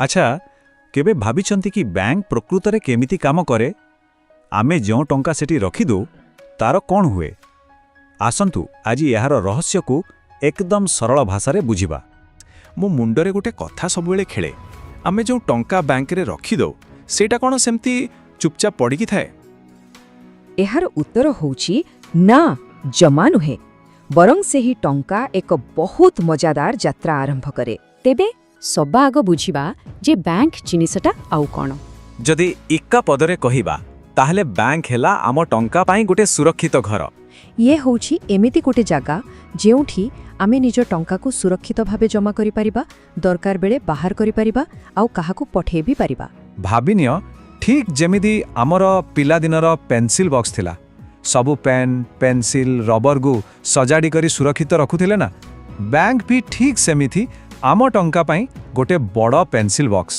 ଆଚ୍ଛା, କେବେ ଭାବିଛନ୍ତି କି ବ୍ୟାଙ୍କ ପ୍ରକୃତରେ କେମିତି କାମ କରେ? ଆମେ ଯେଉଁ ଟଙ୍କା ସେଠି ରଖିଦେଉ ତାର କ'ଣ ହୁଏ? ଆସନ୍ତୁ ଆଜି ଏହାର ରହସ୍ୟକୁ ଏକଦମ ସରଳ ଭାଷାରେ ବୁଝିବା। ମୋ ମୁଣ୍ଡରେ ଗୋଟେ କଥା ସବୁବେଳେ ଖେଳେ। ଆମେ ଯେଉଁ ଟଙ୍କା ବ୍ୟାଙ୍କରେ ରଖିଦେଉ ସେଇଟା କ'ଣ ସେମିତି ଚୁପଚାପ ପଡ଼ିକି ଥାଏ? ଏହାର ଉତ୍ତର ହେଉଛି ନା, ଜମା ନୁହେଁ। ବରଂ ସେହି ଟଙ୍କା ଏକ ବହୁତ ମଜାଦାର ଯାତ୍ରା ଆରମ୍ଭ କରେ। ତେବେ ସବା ଆଗ ବୁଝିବା ଯେ ବ୍ୟାଙ୍କ ଜିନିଷଟା ଆଉ କ'ଣ। ଯଦି ଏକା ପଦରେ କହିବା ତାହେଲେ ବ୍ୟାଙ୍କ ହେଲା ଆମ ଟଙ୍କା ପାଇଁ ଗୋଟେ ସୁରକ୍ଷିତ ଘର। ଇଏ ହେଉଛି ଏମିତି ଗୋଟେ ଜାଗା ଯେଉଁଠି ଆମେ ନିଜ ଟଙ୍କାକୁ ସୁରକ୍ଷିତ ଭାବେ ଜମା କରିପାରିବା, ଦରକାର ବେଳେ ବାହାର କରିପାରିବା ଆଉ କାହାକୁ ପଠେଇ ବି ପାରିବା। ଭାବିନିଅ, ଠିକ୍ ଯେମିତି ଆମର ପିଲାଦିନର ପେନ୍ସିଲ ବକ୍ସ ଥିଲା। ସବୁ ପେନ୍, ପେନ୍ସିଲ, ରବରକୁ ସଜାଡ଼ି କରି ସୁରକ୍ଷିତ ରଖୁଥିଲେ ନା? ବ୍ୟାଙ୍କ ବି ଠିକ୍ ସେମିତି ଆମ ଟଙ୍କା ପାଇଁ ଗୋଟେ ବଡ଼ ପେନ୍ସିଲ ବକ୍ସ।